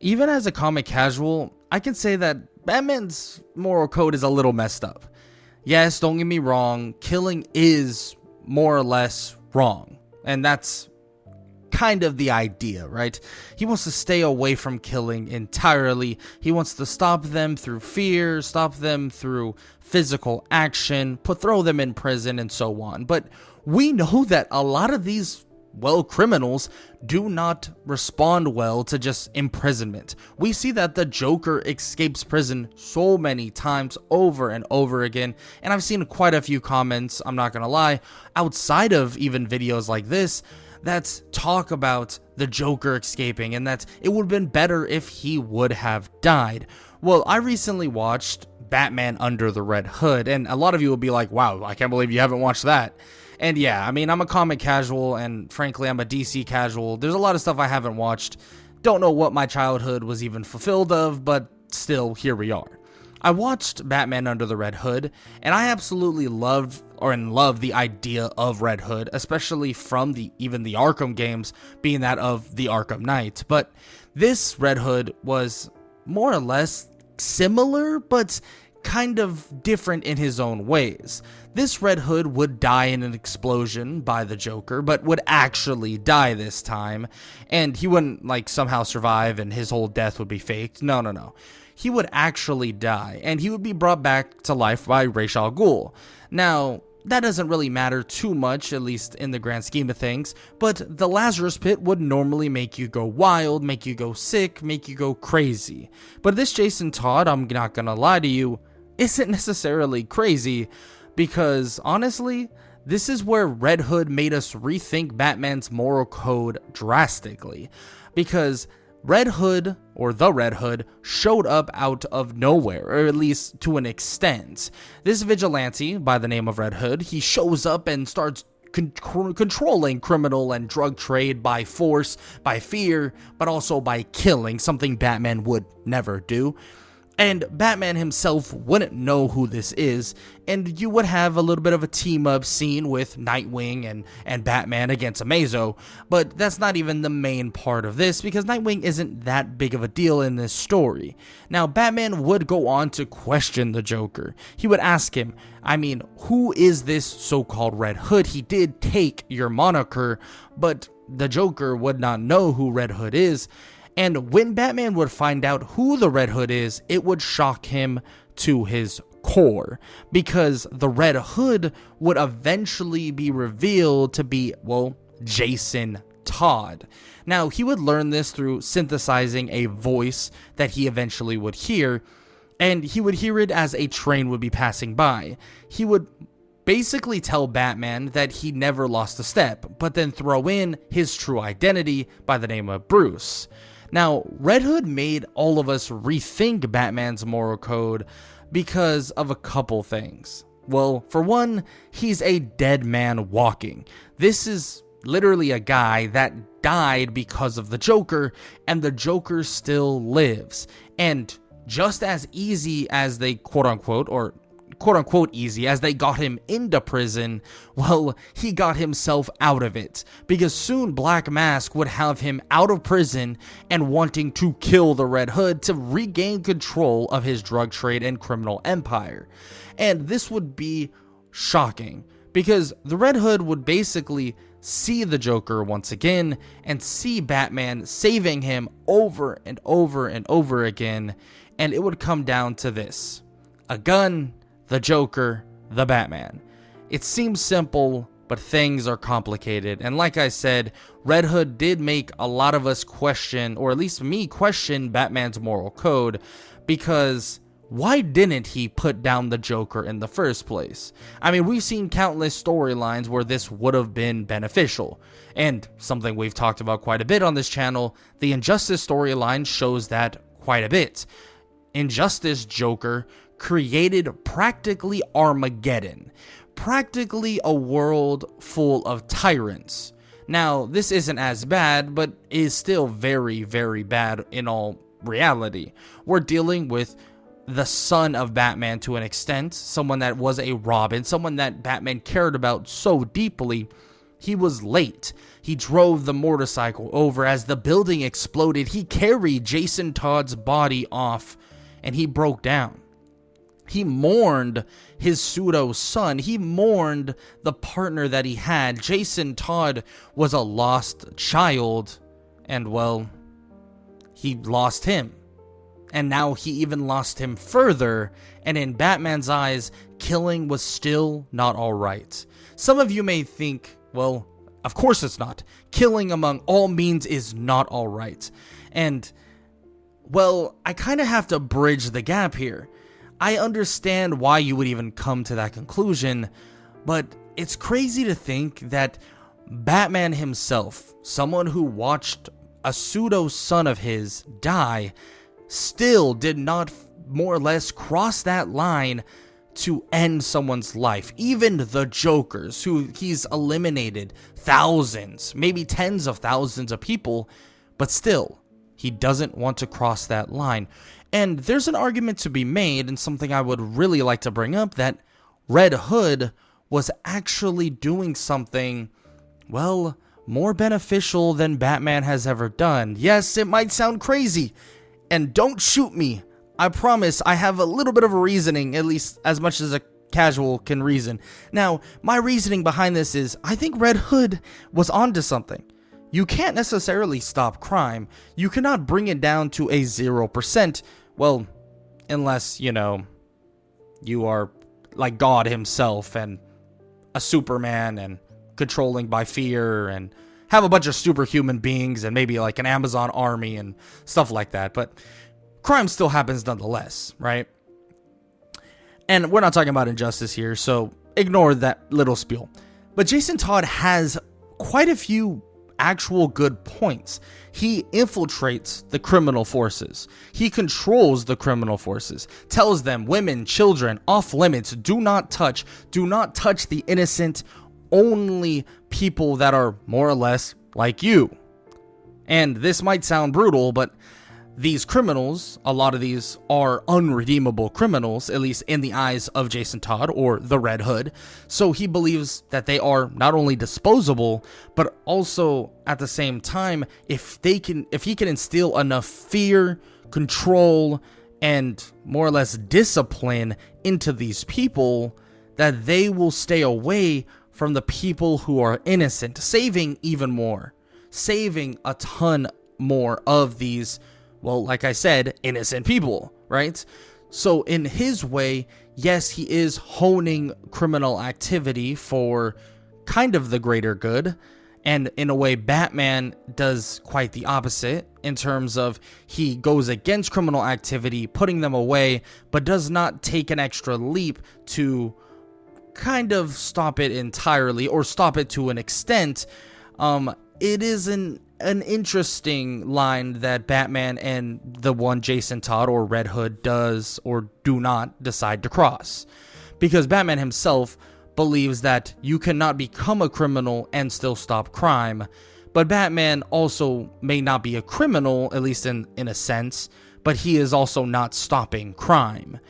Even as a comic casual, I can say that Batman's moral code is a little messed up. Yes, don't get me wrong, killing is more or less wrong. And that's kind of the idea, right? He wants to stay away from killing entirely. He wants to stop them through fear, stop them through physical action, throw them in prison, and so on. But we know that a lot of these criminals do not respond well to just imprisonment. We see that the Joker escapes prison so many times over and over again, and I've seen quite a few comments, I'm not gonna lie, outside of even videos like this, that talk about the Joker escaping and that it would have been better if he would have died. Well, I recently watched Batman Under the Red Hood, and a lot of you will be like, wow, I can't believe you haven't watched that. And yeah, I mean, I'm a comic casual, and frankly, I'm a DC casual. There's a lot of stuff I haven't watched. Don't know what my childhood was even fulfilled of, but still, here we are. I watched Batman Under the Red Hood, and I absolutely love the idea of Red Hood, especially from even the Arkham games, being that of the Arkham Knight. But this Red Hood was more or less similar, but kind of different in his own ways. This Red Hood would die in an explosion by the Joker, but would actually die this time, and he wouldn't somehow survive and his whole death would be faked. No. He would actually die, and he would be brought back to life by Ra's al Ghul. Now, that doesn't really matter too much, at least in the grand scheme of things, but the Lazarus Pit would normally make you go wild, make you go sick, make you go crazy. But this Jason Todd, I'm not gonna lie to you, isn't necessarily crazy, because honestly, this is where Red Hood made us rethink Batman's moral code drastically, because Red Hood, or the Red Hood, showed up out of nowhere, or at least to an extent. This vigilante, by the name of Red Hood, he shows up and starts controlling criminal and drug trade by force, by fear, but also by killing, something Batman would never do. And Batman himself wouldn't know who this is, and you would have a little bit of a team-up scene with Nightwing and Batman against Amazo, but that's not even the main part of this, because Nightwing isn't that big of a deal in this story. Now, Batman would go on to question the Joker. He would ask him, who is this so-called Red Hood? He did take your moniker, but the Joker would not know who Red Hood is. And when Batman would find out who the Red Hood is, it would shock him to his core, because the Red Hood would eventually be revealed to be, Jason Todd. Now, he would learn this through synthesizing a voice that he eventually would hear, and he would hear it as a train would be passing by. He would basically tell Batman that he never lost a step, but then throw in his true identity by the name of Bruce. Now, Red Hood made all of us rethink Batman's moral code because of a couple things. Well, for one, he's a dead man walking. This is literally a guy that died because of the Joker, and the Joker still lives. And just as easy as they quote-unquote easy as they got him into prison, he got himself out of it, because soon Black Mask would have him out of prison and wanting to kill the Red Hood to regain control of his drug trade and criminal empire. And this would be shocking, because the Red Hood would basically see the Joker once again and see Batman saving him over and over and over again, and it would come down to this: a gun, the Joker, the Batman. It seems simple, but things are complicated. And like I said, Red Hood did make a lot of us question, or at least me question, Batman's moral code, because why didn't he put down the Joker in the first place? We've seen countless storylines where this would have been beneficial. And something we've talked about quite a bit on this channel, the Injustice storyline shows that quite a bit. Injustice Joker created practically Armageddon, practically a world full of tyrants. Now, this isn't as bad, but is still very, very bad in all reality. We're dealing with the son of Batman to an extent, someone that was a Robin, someone that Batman cared about so deeply, He was late. He drove the motorcycle over. As the building exploded, he carried Jason Todd's body off, and he broke down. He mourned his pseudo son. He mourned the partner that he had. Jason Todd was a lost child, and well, he lost him. And now he even lost him further, and in Batman's eyes, killing was still not alright. Some of you may think, well, of course it's not. Killing among all means is not alright. And, well, I kind of have to bridge the gap here. I understand why you would even come to that conclusion, but it's crazy to think that Batman himself, someone who watched a pseudo son of his die, still did not more or less cross that line to end someone's life. Even the Jokers, who he's eliminated thousands, maybe tens of thousands of people, but still, he doesn't want to cross that line. And there's an argument to be made, and something I would really like to bring up, that Red Hood was actually doing something, well, more beneficial than Batman has ever done. Yes, it might sound crazy, and don't shoot me. I promise I have a little bit of a reasoning, at least as much as a casual can reason. Now, my reasoning behind this is, I think Red Hood was onto something. You can't necessarily stop crime. You cannot bring it down to a 0%. Well, unless, you know, you are like God himself and a Superman and controlling by fear and have a bunch of superhuman beings and maybe like an Amazon army and stuff like that. But crime still happens nonetheless, right? And we're not talking about injustice here, so ignore that little spiel. But Jason Todd has quite a few actual good points. He infiltrates the criminal forces. He controls the criminal forces. Tells them, women, children, off limits, do not touch the innocent, only people that are more or less like you. And this might sound brutal, but these criminals, a lot of these are unredeemable criminals, at least in the eyes of Jason Todd or the Red Hood. So he believes that they are not only disposable, but also at the same time, if he can instill enough fear, control, and more or less discipline into these people, that they will stay away from the people who are innocent, saving even more, saving a ton more of these, well, like I said, innocent people, right? So in his way, yes, he is honing criminal activity for kind of the greater good. And in a way, Batman does quite the opposite in terms of he goes against criminal activity, putting them away, but does not take an extra leap to kind of stop it entirely or stop it to an extent. It is an interesting line that Batman and the one Jason Todd or Red Hood does or do not decide to cross. Because Batman himself believes that you cannot become a criminal and still stop crime. But Batman also may not be a criminal, at least in a sense, but he is also not stopping crime.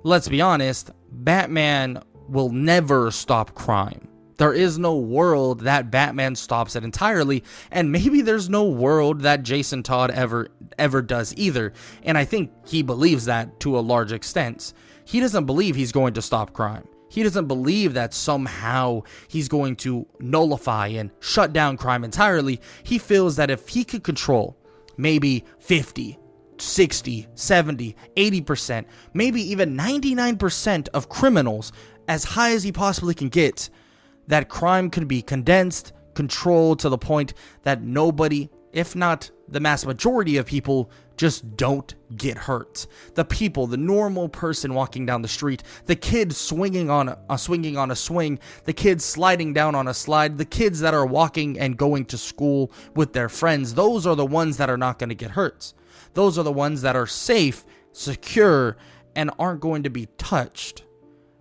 Let's be honest, Batman will never stop crime. There is no world that Batman stops it entirely, and maybe there's no world that Jason Todd ever does either, and I think he believes that to a large extent. He doesn't believe he's going to stop crime. He doesn't believe that somehow he's going to nullify and shut down crime entirely. He feels that if he could control maybe 50, 60, 70, 80%, maybe even 99% of criminals, as high as he possibly can get, that crime could be condensed, controlled to the point that nobody, if not the mass majority of people, just don't get hurt. The people, the normal person walking down the street, the kid swinging on a swing, the kids sliding down on a slide, the kids that are walking and going to school with their friends, those are the ones that are not going to get hurt. Those are the ones that are safe, secure, and aren't going to be touched.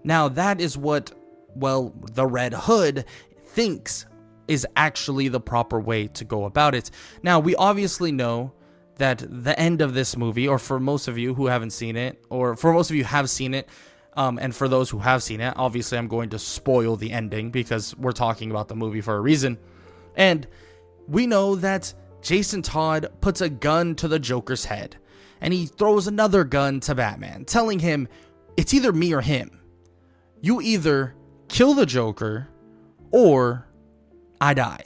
Now that is what, well, the Red Hood thinks is actually the proper way to go about it. Now, we obviously know that the end of this movie, or for most of you who haven't seen it, or for most of you have seen it, And for those who have seen it, obviously I'm going to spoil the ending because we're talking about the movie for a reason. And we know that Jason Todd puts a gun to the Joker's head, and he throws another gun to Batman, telling him, it's either me or him. You either kill the Joker or I die.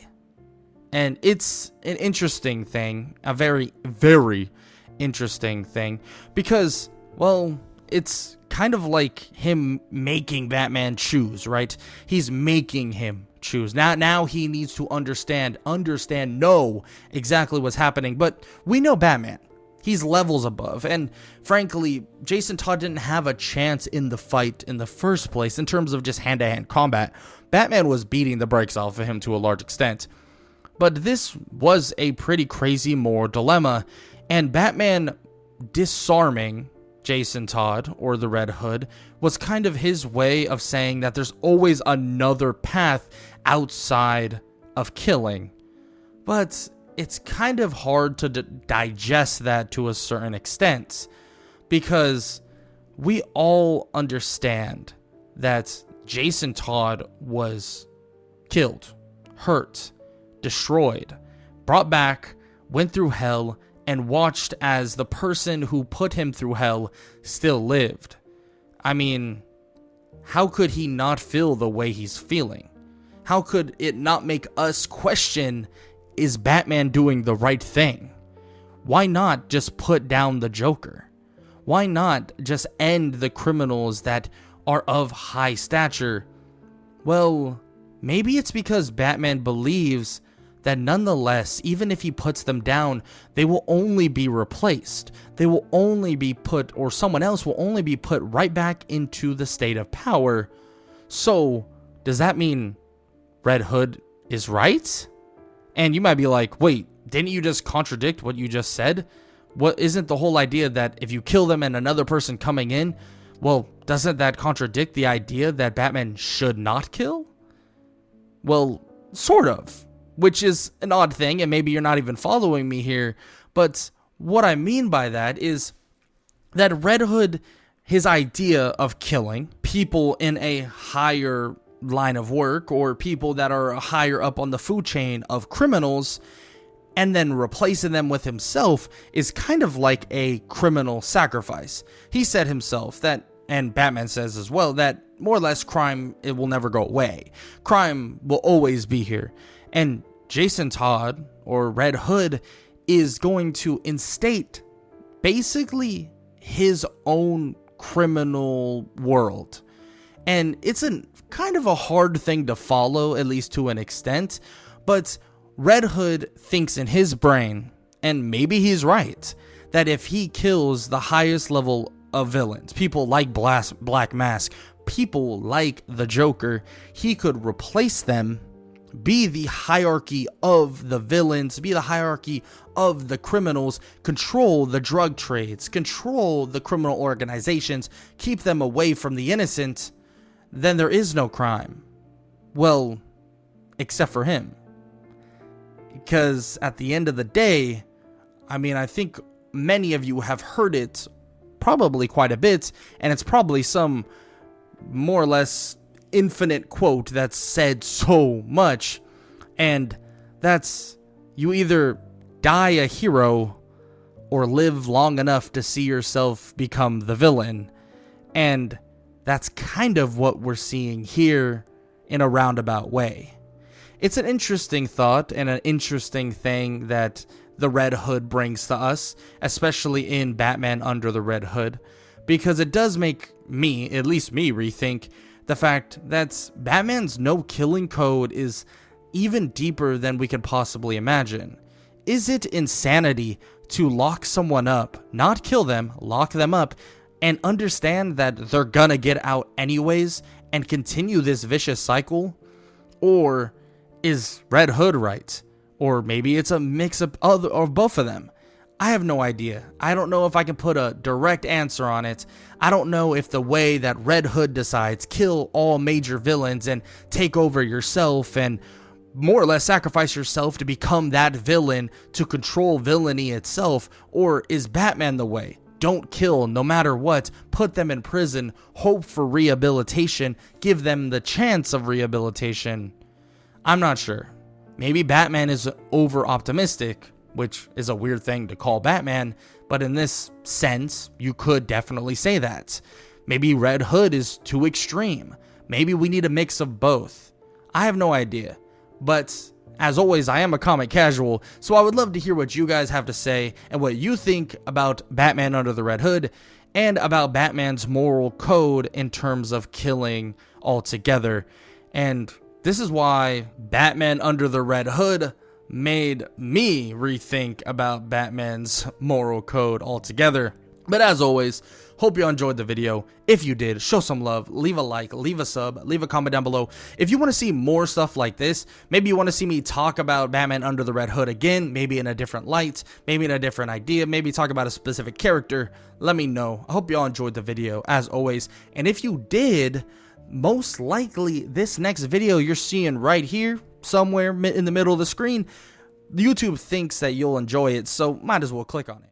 And it's an interesting thing, a very, very interesting thing, because, well, it's kind of like him making Batman choose, right? He's making him choose. Now he needs to understand, know exactly what's happening. But we know Batman. He's levels above. And frankly, Jason Todd didn't have a chance in the fight in the first place in terms of just hand-to-hand combat. Batman was beating the brakes off of him to a large extent. But this was a pretty crazy moral dilemma, and Batman disarming Jason Todd, or the Red Hood, was kind of his way of saying that there's always another path outside of killing. But it's kind of hard to digest that to a certain extent, because we all understand that Jason Todd was killed, hurt, destroyed, brought back, went through hell, and watched as the person who put him through hell still lived. I mean, how could he not feel the way he's feeling? How could it not make us question, is Batman doing the right thing? Why not just put down the Joker? Why not just end the criminals that are of high stature? Well, maybe it's because Batman believes that nonetheless, even if he puts them down, they will only be replaced. They will only be put, or someone else will only be put right back into the state of power. So, does that mean Red Hood is right? And you might be like, wait, didn't you just contradict what you just said? What, isn't the whole idea that if you kill them and another person coming in, well, doesn't that contradict the idea that Batman should not kill? Well, sort of. Which is an odd thing, and maybe you're not even following me here, but what I mean by that is that Red Hood, his idea of killing people in a higher line of work, or people that are higher up on the food chain of criminals, and then replacing them with himself, is kind of like a criminal sacrifice. He said himself that, and Batman says as well, that more or less crime, it will never go away. Crime will always be here. And Jason Todd, or Red Hood, is going to instate basically his own criminal world. And it's a kind of a hard thing to follow, at least to an extent, but Red Hood thinks in his brain, and maybe he's right, that if he kills the highest level of villains, people like Black Mask, people like the Joker, he could replace them, be the hierarchy of the villains, be the hierarchy of the criminals, control the drug trades, control the criminal organizations, keep them away from the innocent, then there is no crime. Well, except for him. Because at the end of the day, I mean, I think many of you have heard it probably quite a bit, and it's probably some more or less infinite quote that's said so much, and that's, you either die a hero or live long enough to see yourself become the villain. And that's kind of what we're seeing here in a roundabout way. It's an interesting thought and an interesting thing that the Red Hood brings to us, especially in Batman Under the Red Hood, because it does make me, at least me, rethink the fact that Batman's no-killing code is even deeper than we can possibly imagine. Is it insanity to lock someone up, not kill them, lock them up, and understand that they're gonna get out anyways and continue this vicious cycle? Or is Red Hood right? Or maybe it's a mix of both of them. I have no idea. I don't know if I can put a direct answer on it. I don't know if the way that Red Hood decides kill all major villains and take over yourself and more or less sacrifice yourself to become that villain to control villainy itself, or is Batman the way? don't kill no matter what, put them in prison, hope for rehabilitation, give them the chance of rehabilitation. I'm not sure. Maybe Batman is over optimistic, which is a weird thing to call Batman, but in this sense, you could definitely say that. Maybe Red Hood is too extreme. Maybe we need a mix of both. I have no idea. But as always, I am a comic casual, so I would love to hear what you guys have to say and what you think about Batman Under the Red Hood and about Batman's moral code in terms of killing altogether. And this is why Batman Under the Red Hood made me rethink about Batman's moral code altogether. But as always, hope you enjoyed the video. If you did, show some love, leave a like, leave a sub, leave a comment down below. If you want to see more stuff like this, maybe you want to see me talk about Batman Under the Red Hood again, maybe in a different light, maybe in a different idea, maybe talk about a specific character, let me know. I hope you all enjoyed the video, as always. And if you did, most likely this next video you're seeing right here, somewhere in the middle of the screen, YouTube thinks that you'll enjoy it, so might as well click on it.